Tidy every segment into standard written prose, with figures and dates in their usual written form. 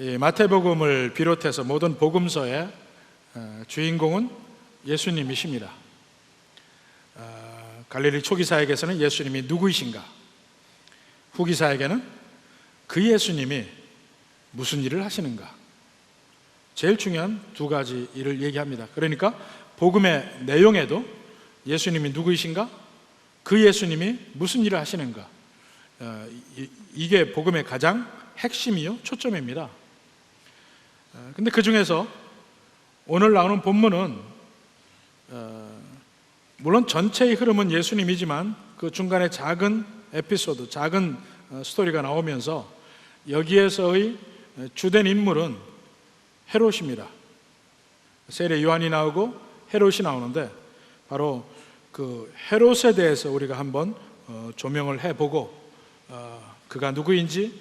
이 마태복음을 비롯해서 모든 복음서의 주인공은 예수님이십니다. 갈릴리 초기사에게서는 예수님이 누구이신가, 후기사에게는 그 예수님이 무슨 일을 하시는가, 제일 중요한 두 가지 일을 얘기합니다. 그러니까 복음의 내용에도 예수님이 누구이신가, 그 예수님이 무슨 일을 하시는가, 이게 복음의 가장 핵심이요 초점입니다. 근데 그 중에서 오늘 나오는 본문은 물론 전체의 흐름은 예수님이지만 그 중간에 작은 에피소드, 작은 스토리가 나오면서 여기에서의 주된 인물은 헤롯입니다. 세례 요한이 나오고 헤롯이 나오는데 바로 그 헤롯에 대해서 우리가 한번 조명을 해보고 그가 누구인지,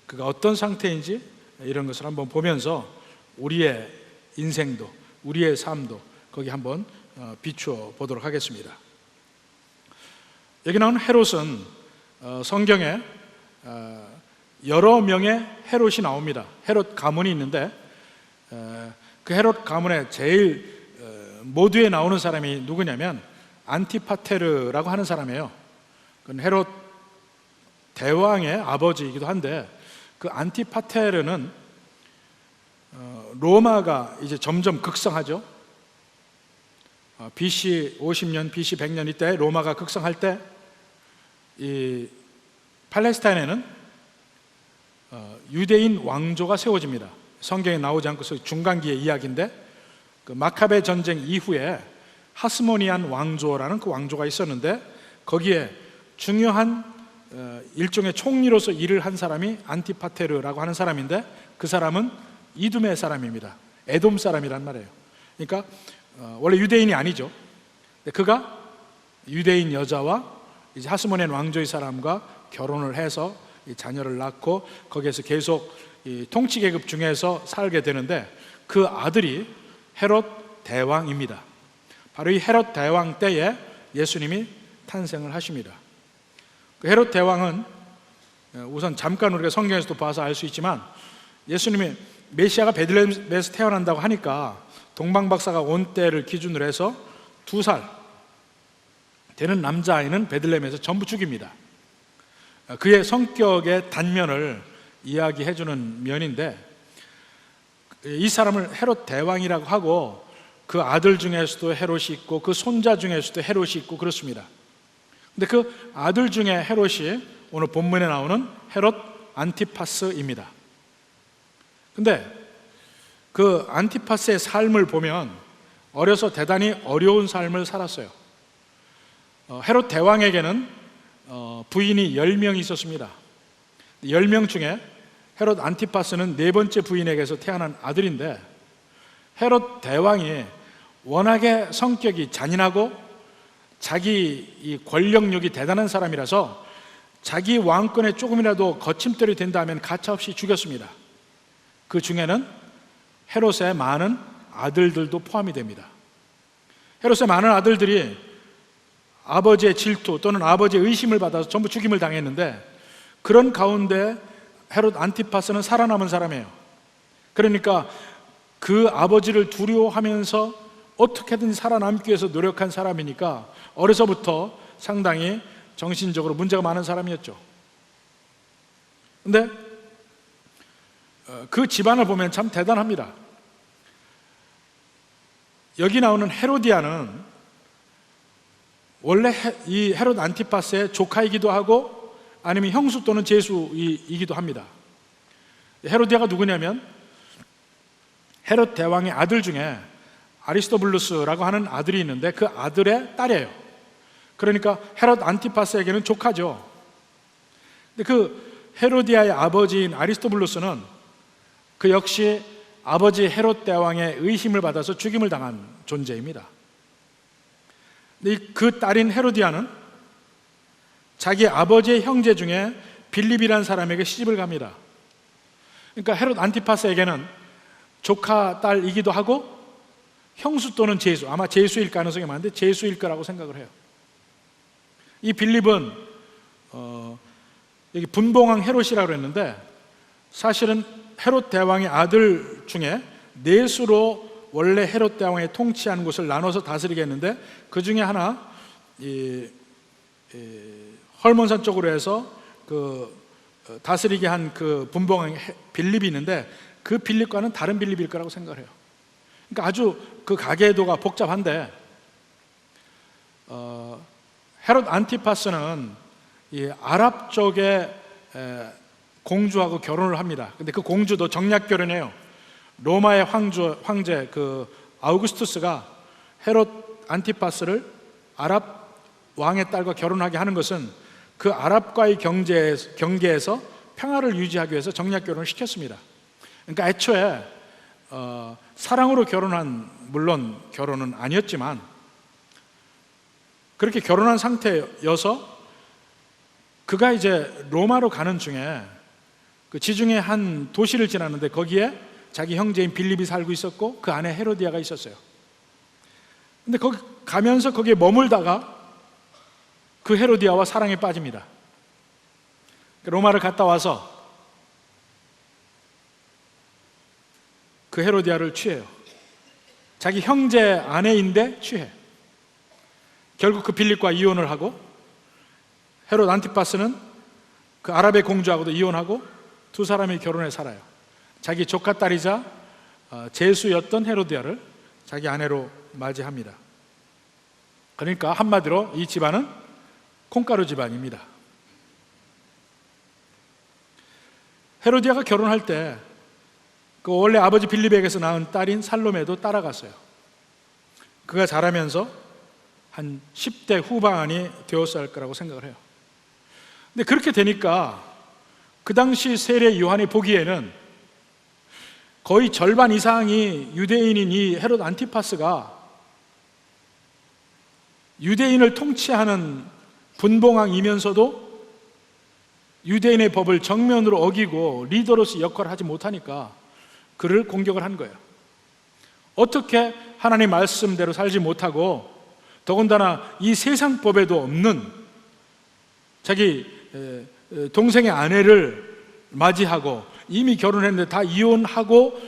그가 어떤 상태인지 이런 것을 한번 보면서 우리의 인생도, 우리의 삶도 거기 한번 비추어 보도록 하겠습니다. 여기 나오는 헤롯은 성경에 여러 명의 헤롯이 나옵니다. 헤롯 가문이 있는데 그 헤롯 가문의 제일 모두에 나오는 사람이 누구냐면 안티파테르라고 하는 사람이에요. 그건 헤롯 대왕의 아버지이기도 한데 그 안티파테르는 로마가 이제 점점 극성하죠. BC 50년, BC 100년 이때 로마가 극성할 때 이 팔레스타인에는 유대인 왕조가 세워집니다. 성경에 나오지 않고 중간기의 이야기인데 그 마카베 전쟁 이후에 하스모니안 왕조라는 그 왕조가 있었는데 거기에 중요한 일종의 총리로서 일을 한 사람이 안티파테르라고 하는 사람인데 그 사람은 이두메 사람입니다. 에돔 사람이란 말이에요. 그러니까 원래 유대인이 아니죠. 그가 유대인 여자와 이제 하스모니안 왕조의 사람과 결혼을 해서 자녀를 낳고 거기에서 계속 이 통치 계급 중에서 살게 되는데 그 아들이 헤롯 대왕입니다. 바로 이 헤롯 대왕 때에 예수님이 탄생을 하십니다. 그 헤롯 대왕은 우선 잠깐 우리가 성경에서도 봐서 알 수 있지만 예수님이 메시아가 베들레헴에서 태어난다고 하니까 동방박사가 온 때를 기준으로 해서 2살 되는 남자아이는 베들레헴에서 전부 죽입니다. 그의 성격의 단면을 이야기해주는 면인데 이 사람을 헤롯 대왕이라고 하고 그 아들 중에서도 헤롯이 있고 그 손자 중에서도 헤롯이 있고 그렇습니다. 근데 그 아들 중에 헤롯이 오늘 본문에 나오는 헤롯 안티파스입니다. 근데 그 안티파스의 삶을 보면 어려서 대단히 어려운 삶을 살았어요. 헤롯 대왕에게는 부인이 10명이 있었습니다. 10명 중에 헤롯 안티파스는 4번째 부인에게서 태어난 아들인데 헤롯 대왕이 워낙에 성격이 잔인하고 자기 이 권력욕이 대단한 사람이라서 자기 왕권에 조금이라도 거침돌이 된다면 가차없이 죽였습니다. 그 중에는 헤롯의 많은 아들들도 포함이 됩니다. 헤롯의 많은 아들들이 아버지의 질투 또는 아버지의 의심을 받아서 전부 죽임을 당했는데 그런 가운데 헤롯 안티파스는 살아남은 사람이에요. 그러니까 그 아버지를 두려워하면서 어떻게든 살아남기 위해서 노력한 사람이니까 어려서부터 상당히 정신적으로 문제가 많은 사람이었죠. 근데 그 집안을 보면 참 대단합니다. 여기 나오는 헤로디아는 원래 이 헤롯 안티파스의 조카이기도 하고 아니면 형수 또는 제수이기도 합니다. 헤로디아가 누구냐면 헤롯 대왕의 아들 중에 아리스토블루스라고 하는 아들이 있는데 그 아들의 딸이에요. 그러니까 헤롯 안티파스에게는 조카죠. 근데 그 헤로디아의 아버지인 아리스토블루스는 그 역시 아버지 헤롯 대왕의 의심을 받아서 죽임을 당한 존재입니다. 근데 그 딸인 헤로디아는 자기 아버지의 형제 중에 빌립이라는 사람에게 시집을 갑니다. 그러니까 헤롯 안티파스에게는 조카 딸이기도 하고 형수 또는 제수, 아마 제수일 가능성이 많은데 제수일 거라고 생각을 해요. 이 빌립은 여기 분봉왕 헤롯이라고 했는데 사실은 헤롯 대왕의 아들 중에 넷으로 원래 헤롯 대왕의 통치한 곳을 나눠서 다스리게 했는데, 그 중에 하나 헐몬산 쪽으로 해서 다스리게 한 그 분봉왕 빌립이 있는데, 그 빌립과는 다른 빌립일 거라고 생각을 해요. 그러니까 아주 그 가계도가 복잡한데, 헤롯 안티파스는 이 아랍 쪽의 공주하고 결혼을 합니다. 근데 그 공주도 정략 결혼해요. 로마의 황제 그 아우구스투스가 헤롯 안티파스를 아랍 왕의 딸과 결혼하게 하는 것은 그 아랍과의 경계에서 평화를 유지하기 위해서 정략 결혼을 시켰습니다. 그러니까 애초에 사랑으로 결혼한, 물론 결혼은 아니었지만 그렇게 결혼한 상태여서 그가 이제 로마로 가는 중에 그 지중해 한 도시를 지났는데, 거기에 자기 형제인 빌립이 살고 있었고 그 안에 헤로디아가 있었어요. 근데 거기 가면서 거기에 머물다가 그 헤로디아와 사랑에 빠집니다. 로마를 갔다 와서 그 헤로디아를 취해요. 자기 형제 아내인데 취해. 결국 그 빌립과 이혼을 하고, 헤롯 안티파스는 그 아랍의 공주하고도 이혼하고 두 사람이 결혼해 살아요. 자기 조카 딸이자 제수였던 헤로디아를 자기 아내로 맞이합니다. 그러니까 한마디로 이 집안은 콩가루 집안입니다. 헤로디아가 결혼할 때 그 원래 아버지 빌립에게서 낳은 딸인 살로메도 따라갔어요. 그가 자라면서 한 10대 후반이 되었을 거라고 생각을 해요. 근데 그렇게 되니까 그 당시 세례 요한이 보기에는 거의 절반 이상이 유대인인 이 헤롯 안티파스가 유대인을 통치하는 분봉왕이면서도 유대인의 법을 정면으로 어기고 리더로서 역할을 하지 못하니까 그를 공격을 한 거예요. 어떻게 하나님 말씀대로 살지 못하고, 더군다나 이 세상 법에도 없는 자기 동생의 아내를 맞이하고 이미 결혼했는데 다 이혼하고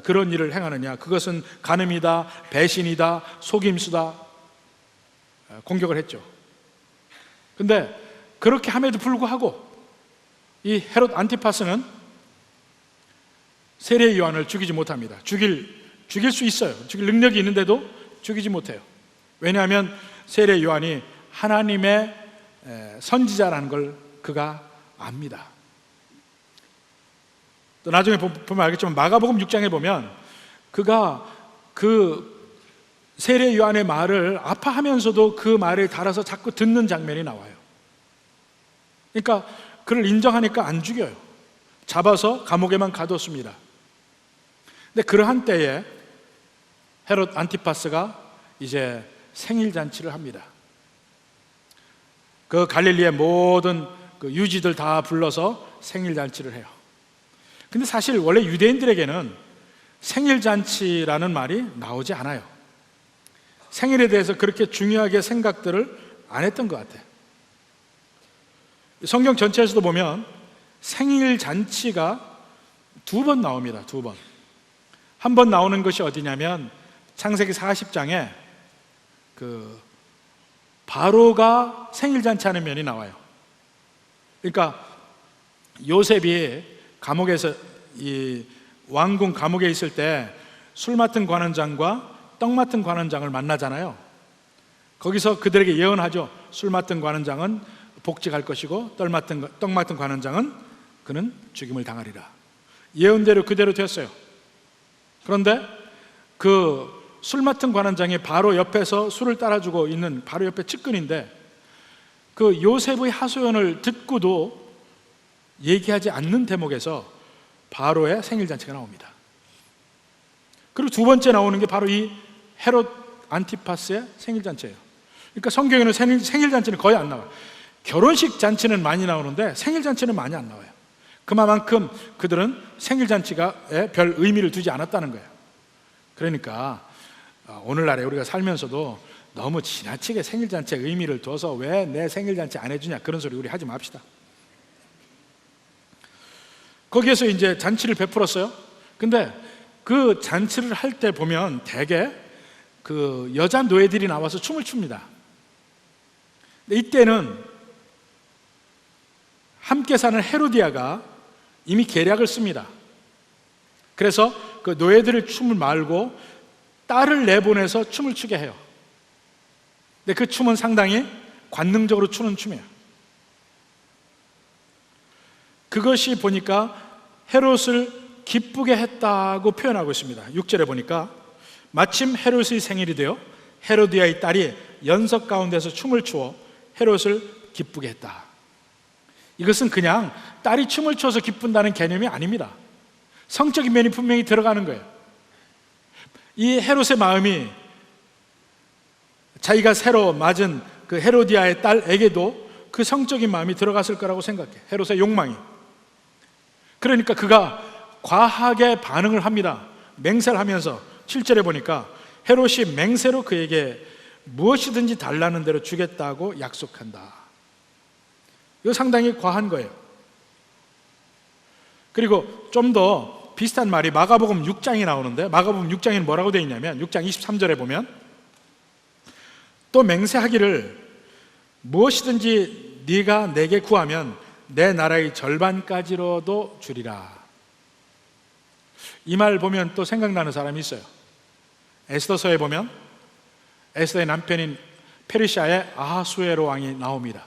그런 일을 행하느냐, 그것은 간음이다, 배신이다, 속임수다, 공격을 했죠. 근데 그렇게 함에도 불구하고 이 헤롯 안티파스는 세례 요한을 죽이지 못합니다. 죽일 수 있어요. 죽일 능력이 있는데도 죽이지 못해요. 왜냐하면 세례 요한이 하나님의 선지자라는 걸 그가 압니다. 또 나중에 보면 알겠지만 마가복음 6장에 보면 그가 그 세례 요한의 말을 아파하면서도 그 말을 달아서 자꾸 듣는 장면이 나와요. 그러니까 그를 인정하니까 안 죽여요. 잡아서 감옥에만 가뒀습니다. 근데 그러한 때에 헤롯 안티파스가 이제 생일 잔치를 합니다. 그 갈릴리의 모든 그 유지들 다 불러서 생일 잔치를 해요. 근데 사실 원래 유대인들에게는 생일 잔치라는 말이 나오지 않아요. 생일에 대해서 그렇게 중요하게 생각들을 안 했던 것 같아요. 성경 전체에서도 보면 생일 잔치가 2번 나옵니다. 2번. 한 번 나오는 것이 어디냐면 창세기 40장에 그 바로가 생일 잔치하는 면이 나와요. 그러니까 요셉이 감옥에서 이 왕궁 감옥에 있을 때 술 맡은 관원장과 떡 맡은 관원장을 만나잖아요. 거기서 그들에게 예언하죠. 술 맡은 관원장은 복직할 것이고 떡 맡은 관원장은 그는 죽임을 당하리라. 예언대로 그대로 됐어요. 그런데 그 술 맡은 관원장이 바로 옆에서 술을 따라주고 있는 바로 옆에 측근인데, 그 요셉의 하소연을 듣고도 얘기하지 않는 대목에서 바로의 생일잔치가 나옵니다. 그리고 2번째 나오는 게 바로 이 헤롯 안티파스의 생일잔치예요. 그러니까 성경에는 생일잔치는 거의 안 나와요. 결혼식 잔치는 많이 나오는데 생일잔치는 많이 안 나와요. 그만큼 그들은 생일잔치에 별 의미를 두지 않았다는 거예요. 그러니까 오늘날에 우리가 살면서도 너무 지나치게 생일잔치에 의미를 둬서 왜 내 생일잔치 안 해주냐, 그런 소리 우리 하지 맙시다. 거기에서 이제 잔치를 베풀었어요. 근데 그 잔치를 할 때 보면 대개 그 여자 노예들이 나와서 춤을 춥니다. 근데 이때는 함께 사는 헤로디아가 이미 계략을 씁니다. 그래서 그 노예들의 춤을 말고 딸을 내보내서 춤을 추게 해요. 근데 그 춤은 상당히 관능적으로 추는 춤이에요. 그것이 보니까 헤롯을 기쁘게 했다고 표현하고 있습니다. 6절에 보니까 마침 헤롯의 생일이 되어 헤로디아의 딸이 연석 가운데서 춤을 추어 헤롯을 기쁘게 했다. 이것은 그냥 딸이 춤을 춰서 기쁜다는 개념이 아닙니다. 성적인 면이 분명히 들어가는 거예요. 이 헤롯의 마음이 자기가 새로 맞은 그 헤로디아의 딸에게도 그 성적인 마음이 들어갔을 거라고 생각해. 헤롯의 욕망이. 그러니까 그가 과하게 반응을 합니다. 맹세를 하면서 7절에 보니까 헤롯이 맹세로 그에게 무엇이든지 달라는 대로 주겠다고 약속한다. 이거 상당히 과한 거예요. 그리고 좀 더 비슷한 말이 마가복음 6장이 나오는데, 마가복음 6장에는 뭐라고 되어 있냐면 6장 23절에 보면 또 맹세하기를 무엇이든지 네가 내게 구하면 내 나라의 절반까지로도 주리라. 이 말 보면 또 생각나는 사람이 있어요. 에스더서에 보면 에스더의 남편인 페르시아의 아하수에로 왕이 나옵니다.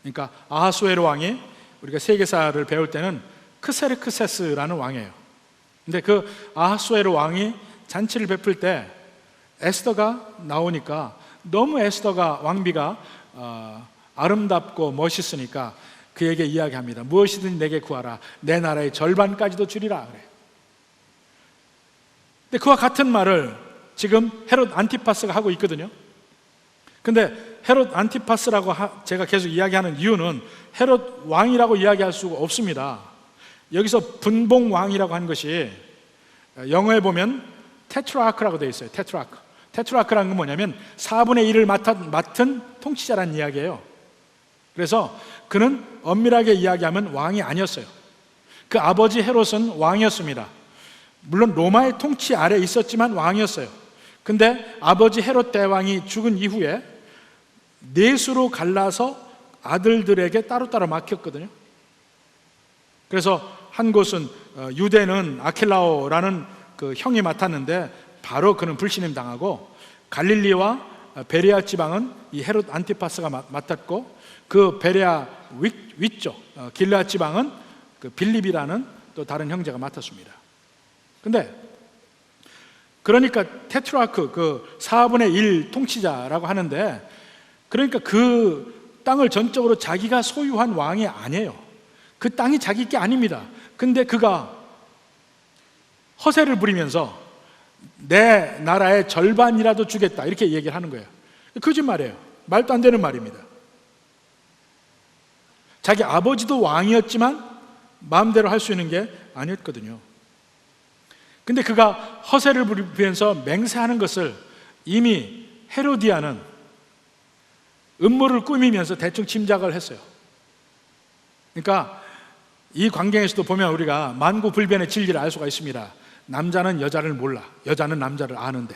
그러니까 아하수에로 왕이 우리가 세계사를 배울 때는 크세르크세스라는 왕이에요. 근데 그 아하수에로 왕이 잔치를 베풀 때 에스더가 나오니까 너무 에스더가 왕비가 아름답고 멋있으니까 그에게 이야기합니다. 무엇이든 내게 구하라. 내 나라의 절반까지도 주리라. 그래. 근데 그와 같은 말을 지금 헤롯 안티파스가 하고 있거든요. 근데 헤롯 안티파스라고 제가 계속 이야기하는 이유는 헤롯 왕이라고 이야기할 수가 없습니다. 여기서 분봉 왕이라고 한 것이 영어에 보면 테트라크라고 되어 있어요. 테트라크라는 건 뭐냐면 4분의 1을 맡은 통치자라는 이야기예요. 그래서 그는 엄밀하게 이야기하면 왕이 아니었어요. 그 아버지 헤롯은 왕이었습니다. 물론 로마의 통치 아래 있었지만 왕이었어요. 근데 아버지 헤롯 대왕이 죽은 이후에 넷수로 갈라서 아들들에게 따로따로 맡겼거든요. 그래서 한 곳은 유대는 아킬라오라는 그 형이 맡았는데 바로 그는 불신임 당하고, 갈릴리와 베레아 지방은 이 헤롯 안티파스가 맡았고, 그 베레아 위쪽 길르앗 지방은 그 빌립이라는 또 다른 형제가 맡았습니다. 근데 그러니까 테트라크 그 4분의 1 통치자라고 하는데, 그러니까 그 땅을 전적으로 자기가 소유한 왕이 아니에요. 그 땅이 자기 게 아닙니다. 근데 그가 허세를 부리면서 내 나라의 절반이라도 주겠다 이렇게 얘기를 하는 거예요. 거짓말이에요. 말도 안 되는 말입니다. 자기 아버지도 왕이었지만 마음대로 할 수 있는 게 아니었거든요. 근데 그가 허세를 부리면서 맹세하는 것을 이미 헤로디아는 음모를 꾸미면서 대충 짐작을 했어요. 그러니까 이 광경에서도 보면 우리가 만구불변의 진리를 알 수가 있습니다. 남자는 여자를 몰라, 여자는 남자를 아는데,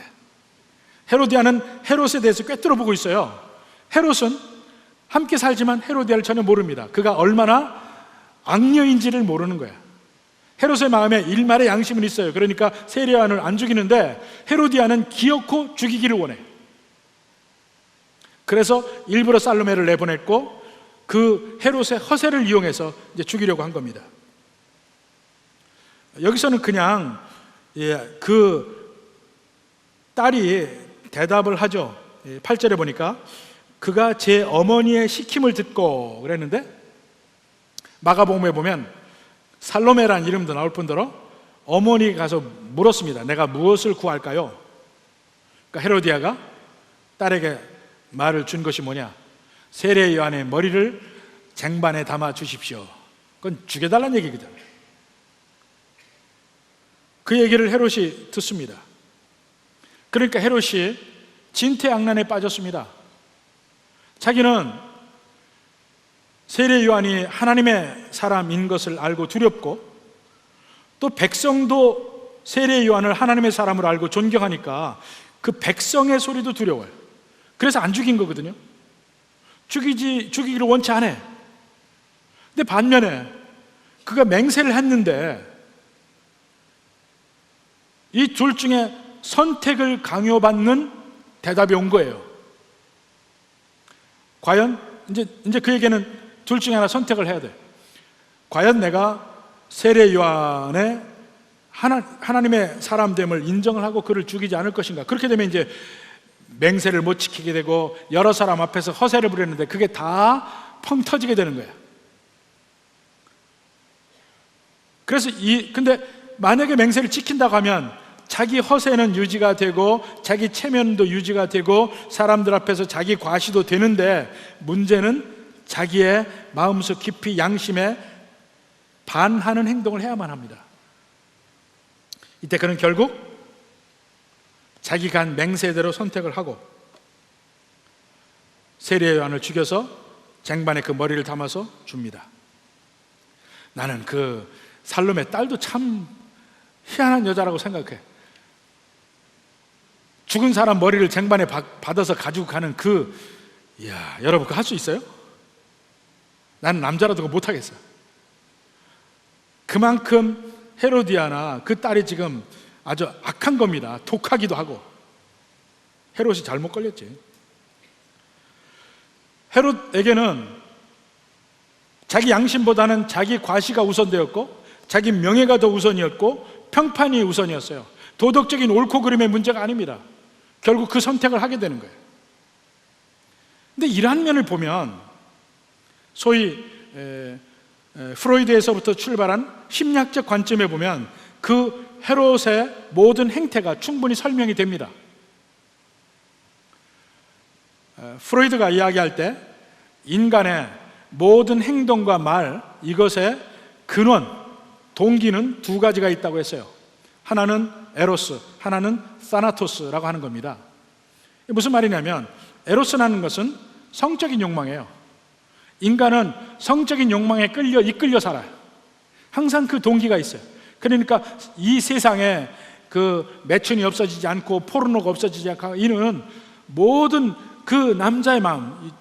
헤로디아는 헤롯에 대해서 꿰뚫어 보고 있어요. 헤롯은 함께 살지만 헤로디아를 전혀 모릅니다. 그가 얼마나 악녀인지를 모르는 거야. 헤롯의 마음에 일말의 양심은 있어요. 그러니까 세례요한을 안 죽이는데 헤로디아는 기어코 죽이기를 원해. 그래서 일부러 살로메를 내보냈고 그 헤롯의 허세를 이용해서 이제 죽이려고 한 겁니다. 여기서는 그냥 그 딸이 대답을 하죠. 8절에 보니까 그가 제 어머니의 시킴을 듣고 그랬는데, 마가복음에 보면 살로메라는 이름도 나올 뿐더러 어머니가 가서 물었습니다. 내가 무엇을 구할까요? 그러니까 헤로디아가 딸에게 말을 준 것이 뭐냐? 세례 요한의 머리를 쟁반에 담아 주십시오. 그건 죽여달라는 얘기거든요. 그 얘기를 헤롯이 듣습니다. 그러니까 헤롯이 진퇴양난에 빠졌습니다. 자기는 세례 요한이 하나님의 사람인 것을 알고 두렵고, 또 백성도 세례 요한을 하나님의 사람으로 알고 존경하니까 그 백성의 소리도 두려워요. 그래서 안 죽인 거거든요. 죽이기를 원치 않아. 근데 반면에 그가 맹세를 했는데 이 둘 중에 선택을 강요받는 대답이 온 거예요. 과연 이제 그에게는 둘 중에 하나 선택을 해야 돼. 과연 내가 세례 요한의 하나님의 사람됨을 인정을 하고 그를 죽이지 않을 것인가? 그렇게 되면 이제 맹세를 못 지키게 되고 여러 사람 앞에서 허세를 부렸는데 그게 다 펑 터지게 되는 거예요. 그래서 근데 만약에 맹세를 지킨다고 하면 자기 허세는 유지가 되고 자기 체면도 유지가 되고 사람들 앞에서 자기 과시도 되는데, 문제는 자기의 마음속 깊이 양심에 반하는 행동을 해야만 합니다. 이때 그는 결국 자기가 한 맹세대로 선택을 하고 세례 요한을 죽여서 쟁반에 그 머리를 담아서 줍니다. 나는 그 살롬의 딸도 참 희한한 여자라고 생각해. 죽은 사람 머리를 쟁반에 받아서 가지고 가는 여러분 그거 할 수 있어요? 나는 남자라도 그거 못하겠어요. 그만큼 헤로디아나 그 딸이 지금 아주 악한 겁니다. 독하기도 하고. 헤롯이 잘못 걸렸지. 헤롯에게는 자기 양심보다는 자기 과시가 우선되었고 자기 명예가 더 우선이었고 평판이 우선이었어요. 도덕적인 옳고 그름의 문제가 아닙니다. 결국 그 선택을 하게 되는 거예요. 근데 이러한 면을 보면 소위 프로이드에서부터 출발한 심리학적 관점에 보면 그 헤롯의 모든 행태가 충분히 설명이 됩니다. 프로이드가 이야기할 때 인간의 모든 행동과 말, 이것의 근원, 동기는 두 가지가 있다고 했어요. 하나는 에로스, 하나는 사나토스라고 하는 겁니다. 무슨 말이냐면 에로스라는 것은 성적인 욕망이에요. 인간은 성적인 욕망에 이끌려 살아요. 항상 그 동기가 있어요. 그러니까 이 세상에 그 매춘이 없어지지 않고 포르노가 없어지지 않고 이는 모든 그 남자의 마음,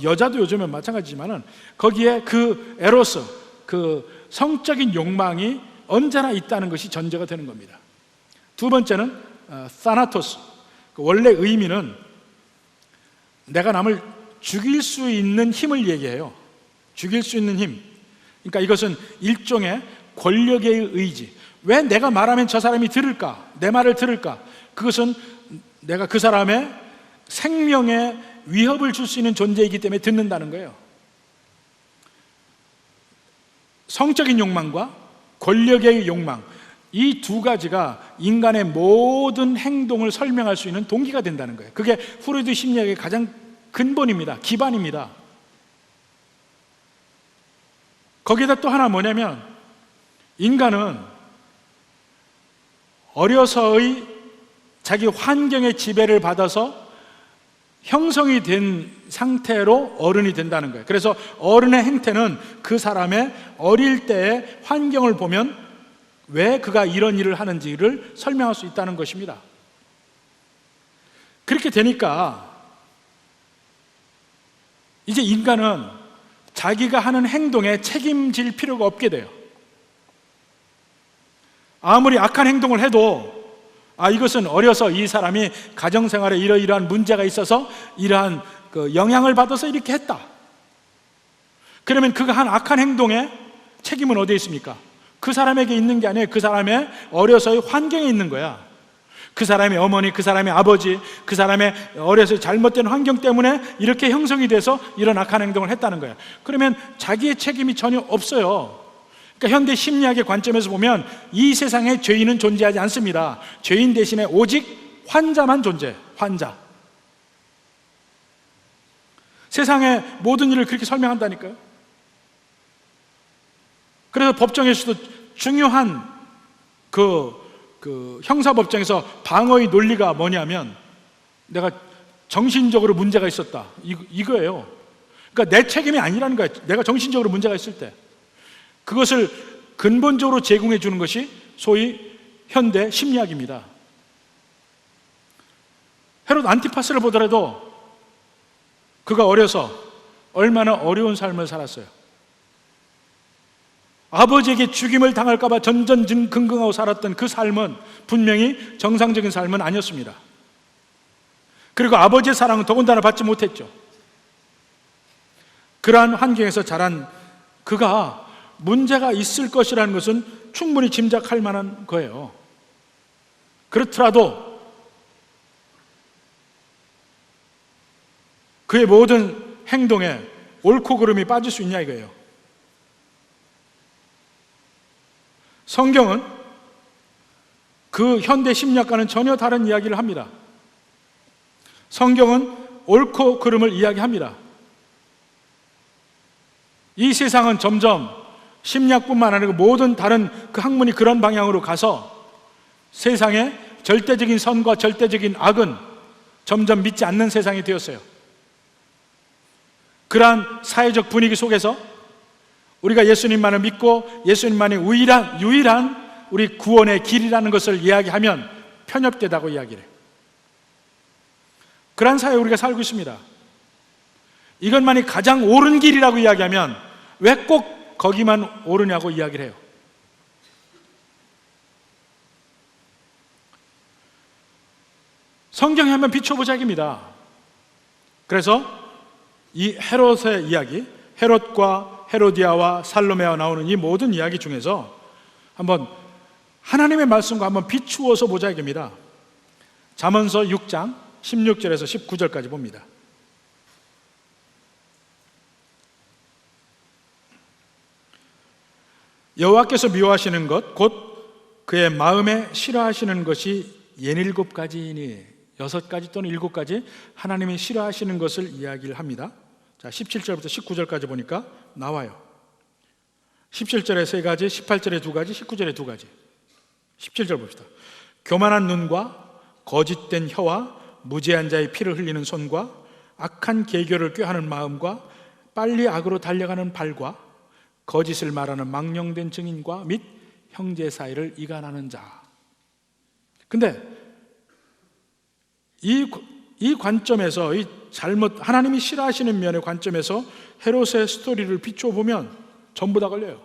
여자도 요즘은 마찬가지지만은 거기에 그 에로스, 그 성적인 욕망이 언제나 있다는 것이 전제가 되는 겁니다. 두 번째는 사나토스. 원래 의미는 내가 남을 죽일 수 있는 힘을 얘기해요. 죽일 수 있는 힘. 그러니까 이것은 일종의 권력의 의지. 왜 내가 말하면 저 사람이 들을까? 내 말을 들을까? 그것은 내가 그 사람의 생명에 위협을 줄 수 있는 존재이기 때문에 듣는다는 거예요. 성적인 욕망과 권력의 욕망, 이 두 가지가 인간의 모든 행동을 설명할 수 있는 동기가 된다는 거예요. 그게 프로이드 심리학의 가장 근본입니다. 기반입니다. 거기에다 또 하나 뭐냐면 인간은 어려서의 자기 환경의 지배를 받아서 형성이 된 상태로 어른이 된다는 거예요. 그래서 어른의 행태는 그 사람의 어릴 때의 환경을 보면 왜 그가 이런 일을 하는지를 설명할 수 있다는 것입니다. 그렇게 되니까 이제 인간은 자기가 하는 행동에 책임질 필요가 없게 돼요. 아무리 악한 행동을 해도 이것은 어려서 이 사람이 가정생활에 이러이러한 문제가 있어서 이러한 그 영향을 받아서 이렇게 했다. 그러면 그가 한 악한 행동에 책임은 어디에 있습니까? 그 사람에게 있는 게 아니에요. 그 사람의 어려서의 환경에 있는 거야. 그 사람의 어머니, 그 사람의 아버지, 그 사람의 어려서 잘못된 환경 때문에 이렇게 형성이 돼서 이런 악한 행동을 했다는 거야. 그러면 자기의 책임이 전혀 없어요. 그러니까 현대 심리학의 관점에서 보면 이 세상에 죄인은 존재하지 않습니다. 죄인 대신에 오직 환자만 존재해요. 환자. 세상의 모든 일을 그렇게 설명한다니까요. 그래서 법정에서도 중요한 그 형사법정에서 방어의 논리가 뭐냐면 내가 정신적으로 문제가 있었다. 이거예요. 그러니까 내 책임이 아니라는 거예요. 내가 정신적으로 문제가 있을 때. 그것을 근본적으로 제공해 주는 것이 소위 현대 심리학입니다. 헤롯 안티파스를 보더라도 그가 어려서 얼마나 어려운 삶을 살았어요. 아버지에게 죽임을 당할까 봐 전전긍긍하고 살았던 그 삶은 분명히 정상적인 삶은 아니었습니다. 그리고 아버지의 사랑은 더군다나 받지 못했죠. 그러한 환경에서 자란 그가 문제가 있을 것이라는 것은 충분히 짐작할 만한 거예요. 그렇더라도 그의 모든 행동에 옳고 그름이 빠질 수 있냐 이거예요. 성경은 그 현대 심리학과는 전혀 다른 이야기를 합니다. 성경은 옳고 그름을 이야기합니다. 이 세상은 점점 심리학뿐만 아니고 모든 다른 그 학문이 그런 방향으로 가서 세상의 절대적인 선과 절대적인 악은 점점 믿지 않는 세상이 되었어요. 그러한 사회적 분위기 속에서 우리가 예수님만을 믿고 예수님만이 유일한 우리 구원의 길이라는 것을 이야기하면 편협되다고 이야기를 해요. 그러한 사회에 우리가 살고 있습니다. 이것만이 가장 옳은 길이라고 이야기하면 왜 꼭 거기만 옳으냐고 이야기를 해요. 성경에 한번 비춰보자입니다. 그래서 이 헤롯의 이야기, 헤롯과 헤로디아와 살로메와 나오는 이 모든 이야기 중에서 한번 하나님의 말씀과 한번 비추어서 보자 이겁니다. 잠언서 6장 16절에서 19절까지 봅니다. 여호와께서 미워하시는 것 곧 그의 마음에 싫어하시는 것이 7가지이니 6가지 또는 7가지 하나님이 싫어하시는 것을 이야기를 합니다. 자, 17절부터 19절까지 보니까 나와요. 17절에 3가지, 18절에 2가지, 19절에 2가지. 17절 봅시다. 교만한 눈과 거짓된 혀와 무죄한 자의 피를 흘리는 손과 악한 계교를 꾀하는 마음과 빨리 악으로 달려가는 발과 거짓을 말하는 망령된 증인과 및 형제 사이를 이간하는 자. 근데 이 관점에서 이 잘못 하나님이 싫어하시는 면의 관점에서 헤롯의 스토리를 비춰보면 전부 다 걸려요.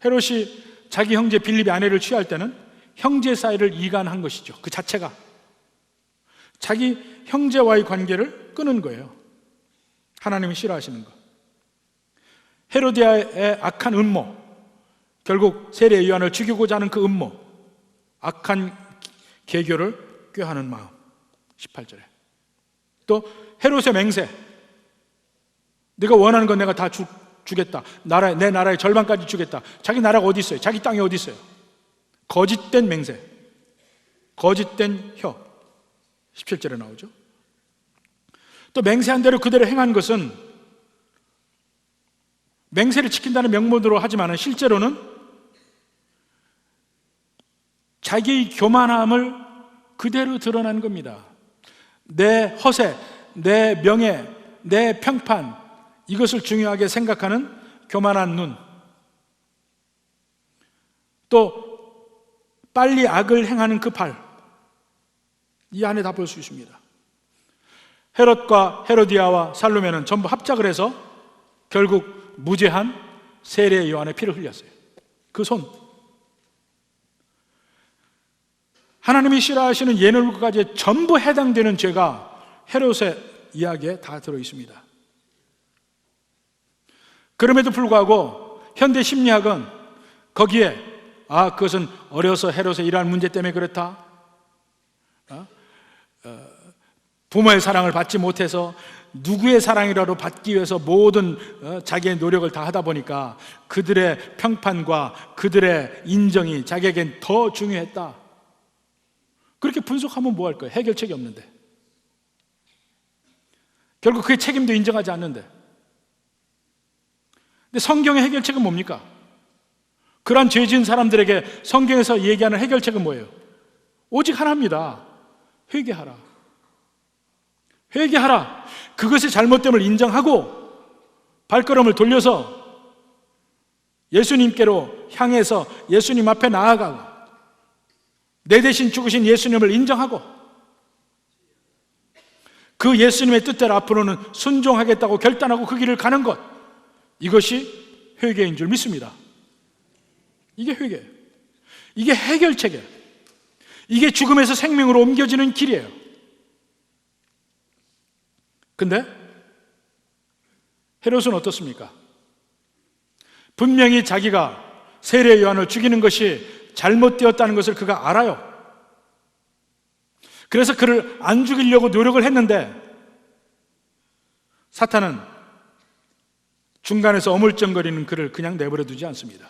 헤롯이 자기 형제 빌립의 아내를 취할 때는 형제 사이를 이간한 것이죠. 그 자체가 자기 형제와의 관계를 끊은 거예요. 하나님이 싫어하시는 것. 헤로디아의 악한 음모, 결국 세례 요한을 죽이고자 하는 그 음모, 악한 계교를 꾀하는 마음. 18절에 또 헤롯의 맹세, 네가 원하는 건 내가 다 주겠다, 내 나라의 절반까지 주겠다. 자기 나라가 어디 있어요? 자기 땅이 어디 있어요? 거짓된 맹세, 거짓된 혀. 17절에 나오죠. 또 맹세한 대로 그대로 행한 것은 맹세를 지킨다는 명목으로 하지만 실제로는 자기의 교만함을 그대로 드러난 겁니다. 내 허세, 내 명예, 내 평판, 이것을 중요하게 생각하는 교만한 눈. 또 빨리 악을 행하는 그 발. 이 안에 다 볼 수 있습니다. 헤롯과 헤로디아와 살로메는 전부 합작을 해서 결국 무죄한 세례 요한의 피를 흘렸어요. 그 손. 하나님이 싫어하시는 예물까지 전부 해당되는 죄가 헤롯의 이야기에 다 들어있습니다. 그럼에도 불구하고 현대 심리학은 거기에 그것은 어려서 헤롯의 이러한 문제 때문에 그렇다, 부모의 사랑을 받지 못해서 누구의 사랑이라도 받기 위해서 모든 자기의 노력을 다 하다 보니까 그들의 평판과 그들의 인정이 자기에겐 더 중요했다. 그렇게 분석하면 뭐 할 거예요? 해결책이 없는데. 결국 그의 책임도 인정하지 않는데. 근데 성경의 해결책은 뭡니까? 그러한 죄 지은 사람들에게 성경에서 얘기하는 해결책은 뭐예요? 오직 하나입니다. 회개하라. 회개하라. 그것의 잘못됨을 인정하고 발걸음을 돌려서 예수님께로 향해서 예수님 앞에 나아가고 내 대신 죽으신 예수님을 인정하고 그 예수님의 뜻대로 앞으로는 순종하겠다고 결단하고 그 길을 가는 것, 이것이 회개인 줄 믿습니다. 이게 회개예요. 이게 해결책이에요. 이게 죽음에서 생명으로 옮겨지는 길이에요. 근데 헤롯은 어떻습니까? 분명히 자기가 세례 요한을 죽이는 것이 잘못되었다는 것을 그가 알아요. 그래서 그를 안 죽이려고 노력을 했는데 사탄은 중간에서 어물쩡거리는 그를 그냥 내버려 두지 않습니다.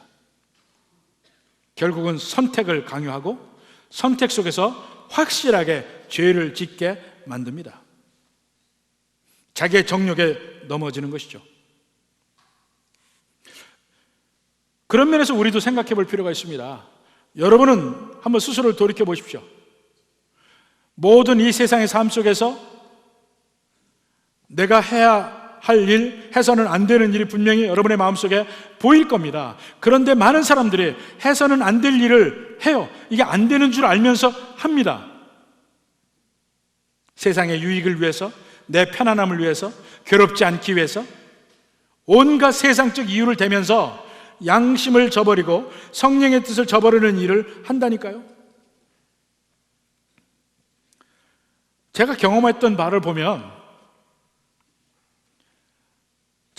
결국은 선택을 강요하고 선택 속에서 확실하게 죄를 짓게 만듭니다. 자기의 정욕에 넘어지는 것이죠. 그런 면에서 우리도 생각해 볼 필요가 있습니다. 여러분은 한번 스스로를 돌이켜 보십시오. 모든 이 세상의 삶 속에서 내가 해야 할 일, 해서는 안 되는 일이 분명히 여러분의 마음속에 보일 겁니다. 그런데 많은 사람들이 해서는 안 될 일을 해요. 이게 안 되는 줄 알면서 합니다. 세상의 유익을 위해서, 내 편안함을 위해서, 괴롭지 않기 위해서 온갖 세상적 이유를 대면서 양심을 저버리고 성령의 뜻을 저버리는 일을 한다니까요. 제가 경험했던 바를 보면,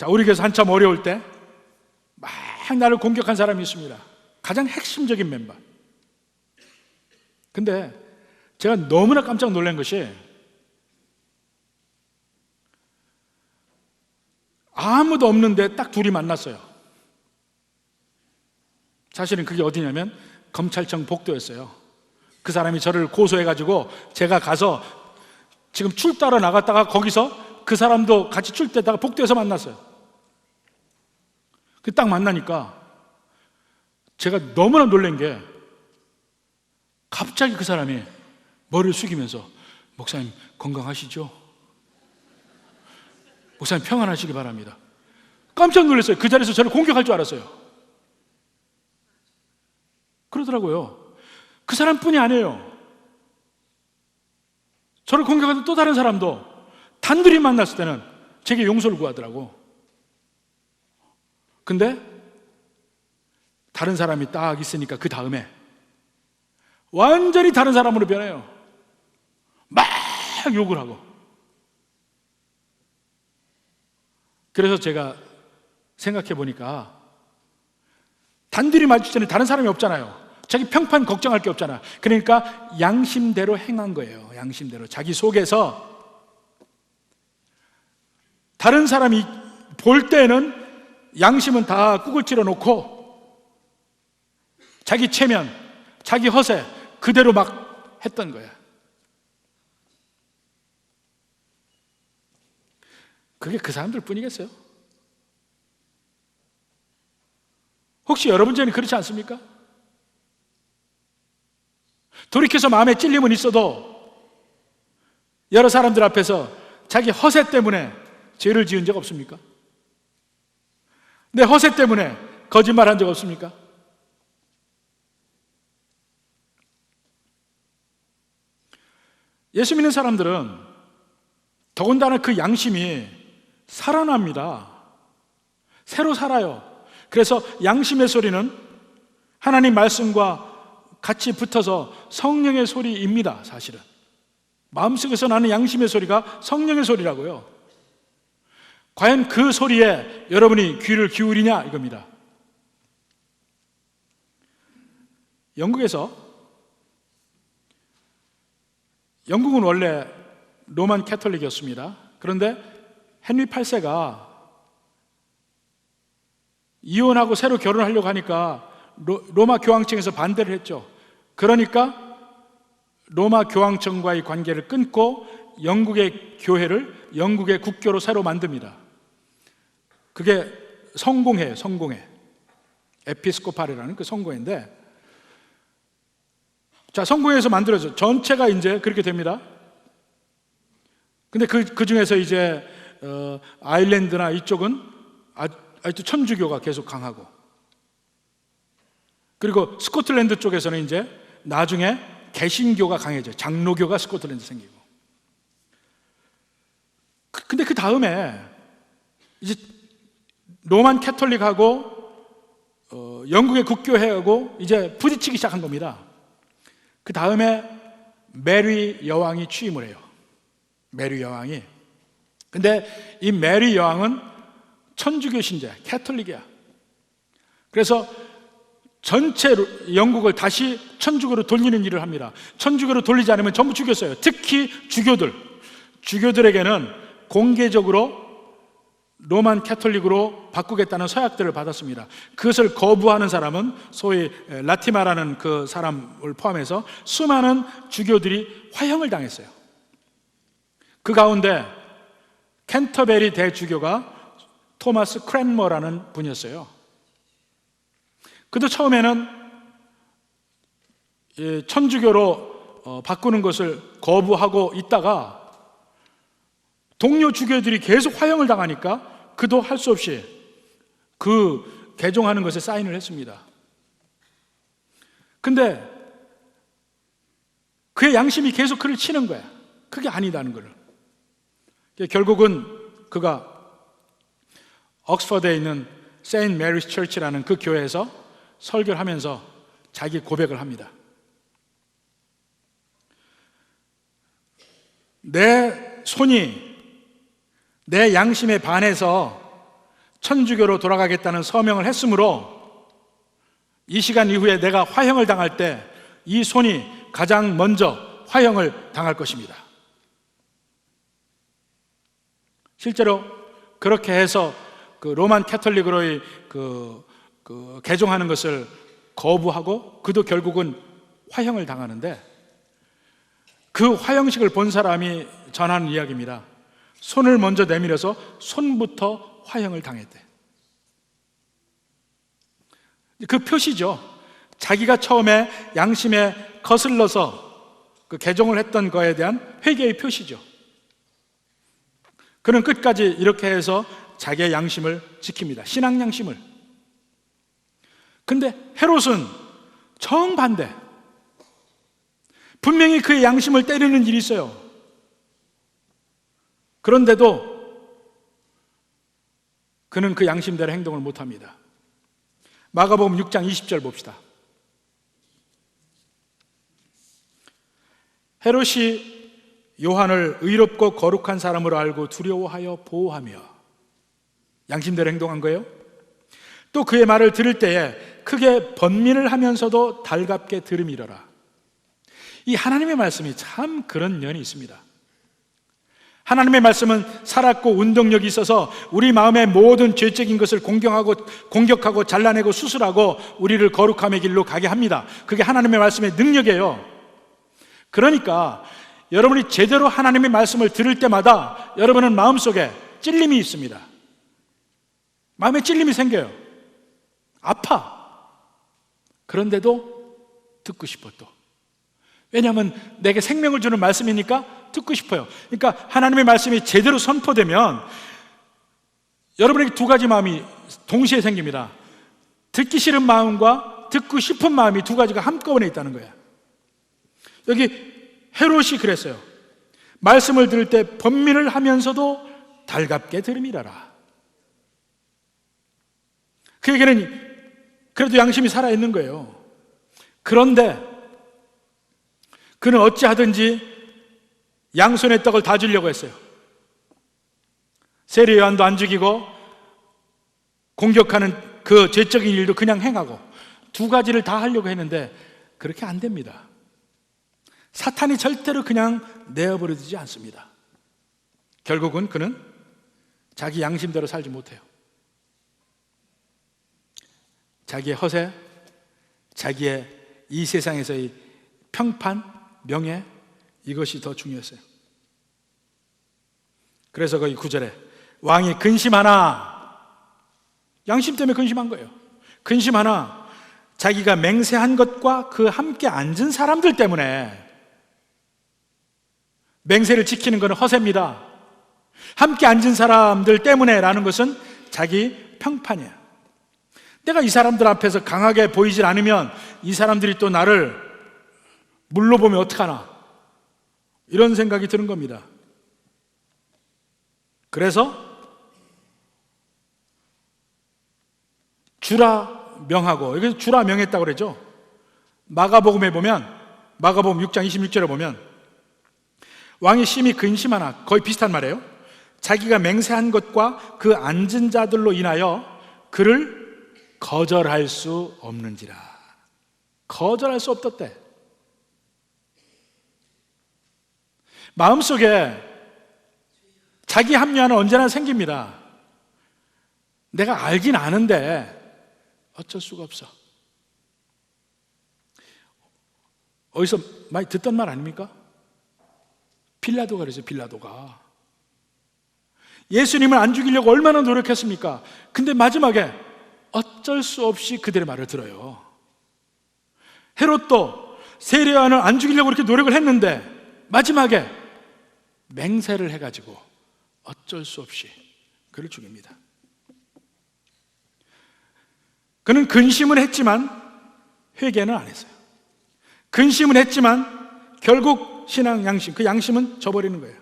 우리 교회에서 한참 어려울 때 막 나를 공격한 사람이 있습니다. 가장 핵심적인 멤버. 근데 제가 너무나 깜짝 놀란 것이 아무도 없는데 딱 둘이 만났어요. 사실은 그게 어디냐면 검찰청 복도였어요. 그 사람이 저를 고소해가지고 제가 가서 지금 출따러 나갔다가 거기서 그 사람도 같이 출대다가 복도에서 만났어요. 딱 만나니까 제가 너무나 놀란 게 갑자기 그 사람이 머리를 숙이면서 목사님 건강하시죠? 목사님 평안하시기 바랍니다. 깜짝 놀랐어요. 그 자리에서 저를 공격할 줄 알았어요. 그러더라고요. 그 사람뿐이 아니에요. 저를 공격하던 또 다른 사람도 단둘이 만났을 때는 제게 용서를 구하더라고. 근데 다른 사람이 딱 있으니까 그 다음에 완전히 다른 사람으로 변해요. 막 욕을 하고. 그래서 제가 생각해 보니까 단둘이 마주칠 때는 다른 사람이 없잖아요. 자기 평판 걱정할 게 없잖아. 그러니까 양심대로 행한 거예요. 양심대로. 자기 속에서 다른 사람이 볼 때는 양심은 다 꾹을 찔러 놓고 자기 체면, 자기 허세 그대로 막 했던 거야. 그게 그 사람들 뿐이겠어요? 혹시 여러분 중에는 그렇지 않습니까? 돌이켜서 마음에 찔림은 있어도 여러 사람들 앞에서 자기 허세 때문에 죄를 지은 적 없습니까? 내 허세 때문에 거짓말한 적 없습니까? 예수 믿는 사람들은 더군다나 그 양심이 살아납니다. 새로 살아요. 그래서 양심의 소리는 하나님 말씀과 같이 붙어서 성령의 소리입니다. 사실은 마음속에서 나는 양심의 소리가 성령의 소리라고요. 과연 그 소리에 여러분이 귀를 기울이냐 이겁니다. 영국은 원래 로만 캐톨릭이었습니다. 그런데 헨리 8세가 이혼하고 새로 결혼하려고 하니까 로마 교황청에서 반대를 했죠. 그러니까 로마 교황청과의 관계를 끊고 영국의 교회를 영국의 국교로 새로 만듭니다. 그게 성공회예요. 성공회. 에피스코팔이라는 그 성공회인데, 자, 성공회에서 만들어져 전체가 이제 그렇게 됩니다. 근데 그 중에서 이제 아일랜드나 이쪽은 아직도 천주교가 계속 강하고, 그리고 스코틀랜드 쪽에서는 이제 나중에 개신교가 강해져요. 장로교가 스코틀랜드 생기고. 근데 그 다음에 이제 로만 캐톨릭하고 영국의 국교회하고 이제 부딪히기 시작한 겁니다. 그 다음에 메리 여왕이 취임을 해요. 메리 여왕이. 근데 이 메리 여왕은 천주교 신자야, 캐톨릭이야. 그래서 전체 영국을 다시 천주교로 돌리는 일을 합니다. 천주교로 돌리지 않으면 전부 죽였어요. 특히 주교들에게는 공개적으로 로만 캐톨릭으로 바꾸겠다는 서약들을 받았습니다. 그것을 거부하는 사람은 소위 라티마라는 그 사람을 포함해서 수많은 주교들이 화형을 당했어요. 그 가운데 캔터베리 대주교가 토마스 크랜머라는 분이었어요. 그도 처음에는 천주교로 바꾸는 것을 거부하고 있다가 동료 주교들이 계속 화형을 당하니까 그도 할 수 없이 그 개종하는 것에 사인을 했습니다. 근데 그의 양심이 계속 그를 치는 거야. 그게 아니다는 거를. 결국은 그가 옥스퍼드에 있는 세인트 메리스 처치라는 그 교회에서 설교를 하면서 자기 고백을 합니다. 내 손이 내 양심에 반해서 천주교로 돌아가겠다는 서명을 했으므로 이 시간 이후에 내가 화형을 당할 때 이 손이 가장 먼저 화형을 당할 것입니다. 실제로 그렇게 해서 그 로만 캐톨릭으로의 그 개종하는 것을 거부하고 그도 결국은 화형을 당하는데 그 화형식을 본 사람이 전하는 이야기입니다. 손을 먼저 내밀어서 손부터 화형을 당했대. 그 표시죠. 자기가 처음에 양심에 거슬러서 그 개종을 했던 거에 대한 회개의 표시죠. 그는 끝까지 이렇게 해서 자기의 양심을 지킵니다. 신앙 양심을. 근데 헤롯은 정반대. 분명히 그의 양심을 때리는 일이 있어요. 그런데도 그는 그 양심대로 행동을 못합니다. 마가복음 6장 20절 봅시다. 헤롯이 요한을 의롭고 거룩한 사람으로 알고 두려워하여 보호하며 양심대로 행동한 거예요. 또 그의 말을 들을 때에 크게 번민을 하면서도 달갑게 들음이러라. 이 하나님의 말씀이 참 그런 면이 있습니다. 하나님의 말씀은 살았고 운동력이 있어서 우리 마음의 모든 죄적인 것을 공격하고 잘라내고 수술하고 우리를 거룩함의 길로 가게 합니다. 그게 하나님의 말씀의 능력이에요. 그러니까 여러분이 제대로 하나님의 말씀을 들을 때마다 여러분은 마음속에 찔림이 있습니다. 마음에 찔림이 생겨요. 아파. 그런데도 듣고 싶어 또. 왜냐하면 내게 생명을 주는 말씀이니까 듣고 싶어요. 그러니까 하나님의 말씀이 제대로 선포되면 여러분에게 두 가지 마음이 동시에 생깁니다. 듣기 싫은 마음과 듣고 싶은 마음이 두 가지가 한꺼번에 있다는 거예요. 여기 헤롯이 그랬어요. 말씀을 들을 때 번민을 하면서도 달갑게 들음이라라. 그에게는 그래도 양심이 살아있는 거예요. 그런데 그는 어찌하든지 양손의 떡을 다 주려고 했어요. 세례 요한도 안 죽이고 공격하는 그 죄적인 일도 그냥 행하고 두 가지를 다 하려고 했는데 그렇게 안 됩니다. 사탄이 절대로 그냥 내어버리지 않습니다. 결국은 그는 자기 양심대로 살지 못해요. 자기의 허세, 자기의 이 세상에서의 평판, 명예, 이것이 더 중요했어요. 그래서 거기 9절에 왕이 근심하나, 양심 때문에 근심한 거예요. 근심하나 자기가 맹세한 것과 그 함께 앉은 사람들 때문에. 맹세를 지키는 것은 허세입니다. 함께 앉은 사람들 때문에 라는 것은 자기 평판이에요. 내가 이 사람들 앞에서 강하게 보이질 않으면 이 사람들이 또 나를 물로 보면 어떡하나, 이런 생각이 드는 겁니다. 그래서 주라 명하고, 여기서 주라 명했다고 그러죠. 마가복음에 보면, 마가복음 6장 26절에 보면 왕이 심히 근심하나, 거의 비슷한 말이에요. 자기가 맹세한 것과 그 앉은 자들로 인하여 그를 거절할 수 없는지라. 거절할 수 없었대. 마음속에 자기 합리화는 언제나 생깁니다. 내가 알긴 아는데 어쩔 수가 없어. 어디서 많이 듣던 말 아닙니까? 빌라도가 그랬어요. 빌라도가 예수님을 안 죽이려고 얼마나 노력했습니까? 근데 마지막에 어쩔 수 없이 그들의 말을 들어요. 헤롯도 세례 요한을 안 죽이려고 그렇게 노력을 했는데 마지막에 맹세를 해가지고 어쩔 수 없이 그를 죽입니다. 그는 근심은 했지만 회개는 안 했어요. 근심은 했지만 결국 신앙 양심, 그 양심은 저버리는 거예요.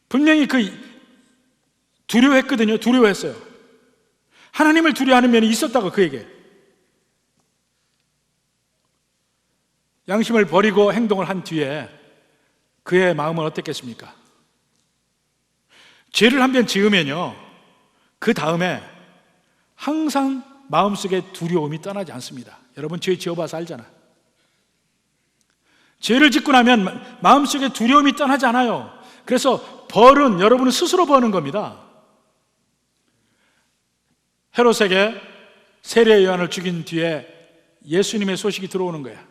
분명히 그 두려워했거든요. 두려워했어요. 하나님을 두려워하는 면이 있었다고, 그에게. 양심을 버리고 행동을 한 뒤에 그의 마음은 어땠겠습니까? 죄를 한 번 지으면요, 그 다음에 항상 마음속에 두려움이 떠나지 않습니다. 여러분 죄 지어봐서 알잖아. 죄를 짓고 나면 마음속에 두려움이 떠나지 않아요. 그래서 벌은 여러분은 스스로 버는 겁니다. 헤롯에게 세례 요한을 죽인 뒤에 예수님의 소식이 들어오는 거야.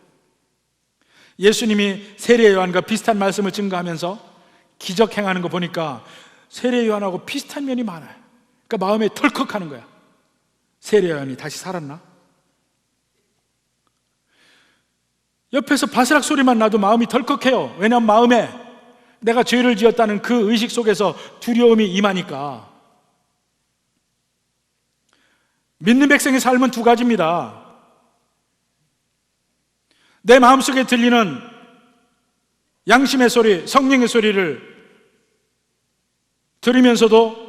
예수님이 세례 요한과 비슷한 말씀을 증거하면서 기적 행하는 거 보니까 세례 요한하고 비슷한 면이 많아요. 그러니까 마음에 덜컥하는 거야. 세례 요한이 다시 살았나? 옆에서 바스락 소리만 나도 마음이 덜컥해요. 왜냐하면 마음에 내가 죄를 지었다는 그 의식 속에서 두려움이 임하니까. 믿는 백성의 삶은 두 가지입니다. 내 마음속에 들리는 양심의 소리, 성령의 소리를 들으면서도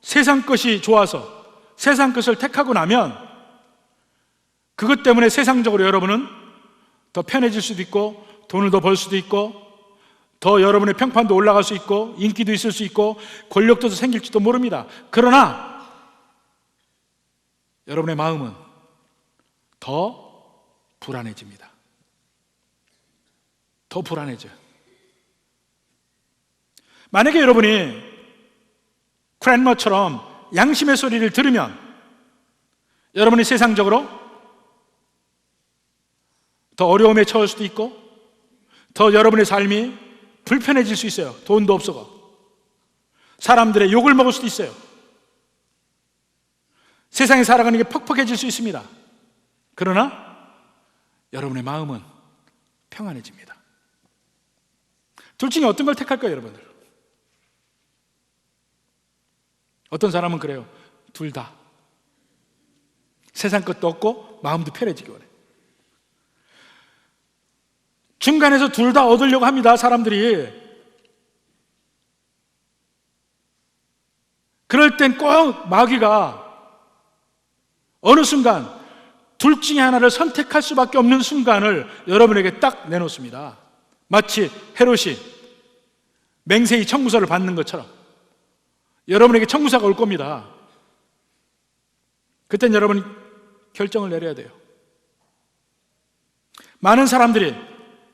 세상 것이 좋아서 세상 것을 택하고 나면 그것 때문에 세상적으로 여러분은 더 편해질 수도 있고, 돈을 더 벌 수도 있고, 더 여러분의 평판도 올라갈 수 있고, 인기도 있을 수 있고, 권력도 더 생길지도 모릅니다. 그러나 여러분의 마음은 더 불안해집니다. 더 불안해져요. 만약에 여러분이 크랜머처럼 양심의 소리를 들으면 여러분이 세상적으로 더 어려움에 처할 수도 있고, 더 여러분의 삶이 불편해질 수 있어요. 돈도 없어서 사람들의 욕을 먹을 수도 있어요. 세상에 살아가는 게 퍽퍽해질 수 있습니다. 그러나 여러분의 마음은 평안해집니다. 둘 중에 어떤 걸 택할까요, 여러분들? 어떤 사람은 그래요. 둘 다. 세상 것도 없고 마음도 편해지기 원해. 중간에서 둘 다 얻으려고 합니다, 사람들이. 그럴 땐 꼭 마귀가 어느 순간 둘 중에 하나를 선택할 수밖에 없는 순간을 여러분에게 딱 내놓습니다. 마치 헤롯이 맹세히 청구서를 받는 것처럼 여러분에게 청구서가 올 겁니다. 그땐 여러분이 결정을 내려야 돼요. 많은 사람들이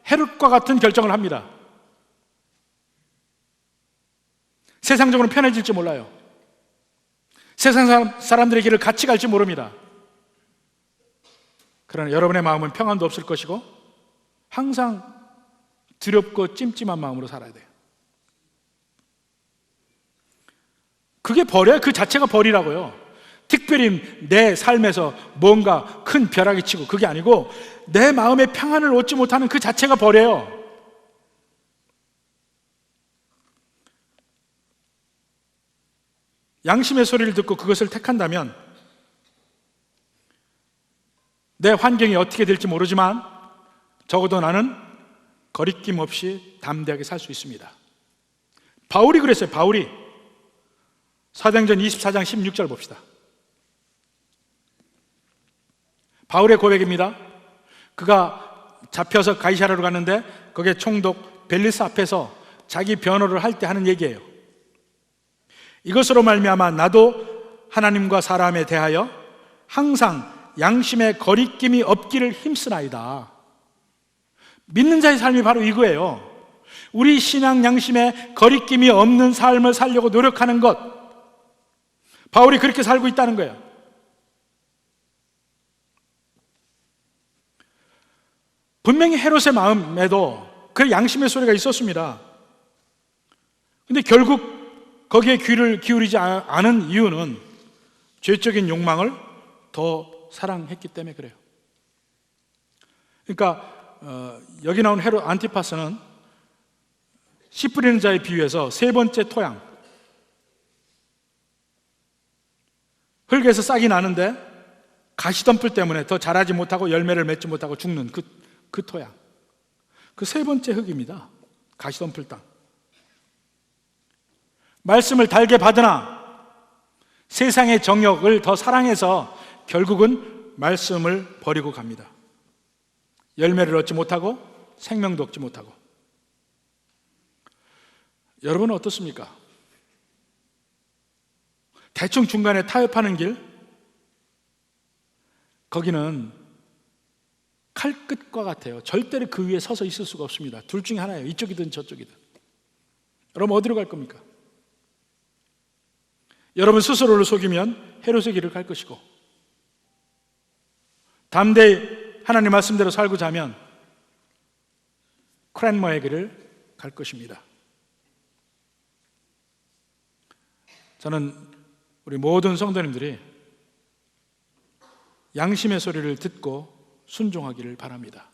헤롯과 같은 결정을 합니다. 세상적으로 편해질지 몰라요. 세상 사람들의 길을 같이 갈지 모릅니다. 그러나 여러분의 마음은 평안도 없을 것이고 항상 두렵고 찜찜한 마음으로 살아야 돼요. 그게 벌이에요. 그 자체가 벌이라고요. 특별히 내 삶에서 뭔가 큰 벼락이 치고 그게 아니고 내 마음의 평안을 얻지 못하는 그 자체가 벌이에요. 양심의 소리를 듣고 그것을 택한다면 내 환경이 어떻게 될지 모르지만 적어도 나는 거리낌 없이 담대하게 살 수 있습니다. 바울이 그랬어요. 바울이 사도행전 24장 16절 봅시다. 바울의 고백입니다. 그가 잡혀서 가이사랴로 갔는데 거기에 총독 벨리스 앞에서 자기 변호를 할 때 하는 얘기예요. 이것으로 말미암아 나도 하나님과 사람에 대하여 항상 양심의 거리낌이 없기를 힘쓰나이다. 믿는 자의 삶이 바로 이거예요. 우리 신앙 양심에 거리낌이 없는 삶을 살려고 노력하는 것. 바울이 그렇게 살고 있다는 거예요. 분명히 헤롯의 마음에도 그 양심의 소리가 있었습니다. 근데 결국 거기에 귀를 기울이지 않은 이유는 죄적인 욕망을 더 사랑했기 때문에 그래요. 그러니까 여기 나온 헤롯 안티파스는 씨 뿌리는 자에 비유해서 세 번째 토양, 흙에서 싹이 나는데 가시덤불 때문에 더 자라지 못하고 열매를 맺지 못하고 죽는 그 토양, 그 세 번째 흙입니다. 가시덤불 땅. 말씀을 달게 받으나 세상의 정욕을 더 사랑해서 결국은 말씀을 버리고 갑니다. 열매를 얻지 못하고 생명도 얻지 못하고. 여러분은 어떻습니까? 대충 중간에 타협하는 길, 거기는 칼끝과 같아요. 절대로 그 위에 서서 있을 수가 없습니다. 둘 중에 하나예요. 이쪽이든 저쪽이든. 여러분 어디로 갈 겁니까? 여러분 스스로를 속이면 헤롯의 길을 갈 것이고, 담대히 하나님 말씀대로 살고자 하면 크랜머의 길을 갈 것입니다. 저는 우리 모든 성도님들이 양심의 소리를 듣고 순종하기를 바랍니다.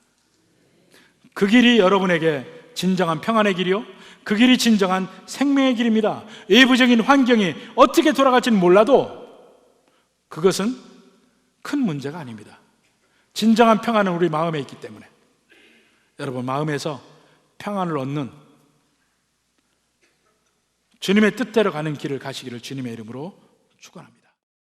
그 길이 여러분에게 진정한 평안의 길이요, 그 길이 진정한 생명의 길입니다. 외부적인 환경이 어떻게 돌아갈지는 몰라도 그것은 큰 문제가 아닙니다. 진정한 평안은 우리 마음에 있기 때문에 여러분 마음에서 평안을 얻는 주님의 뜻대로 가는 길을 가시기를 주님의 이름으로 축원합니다.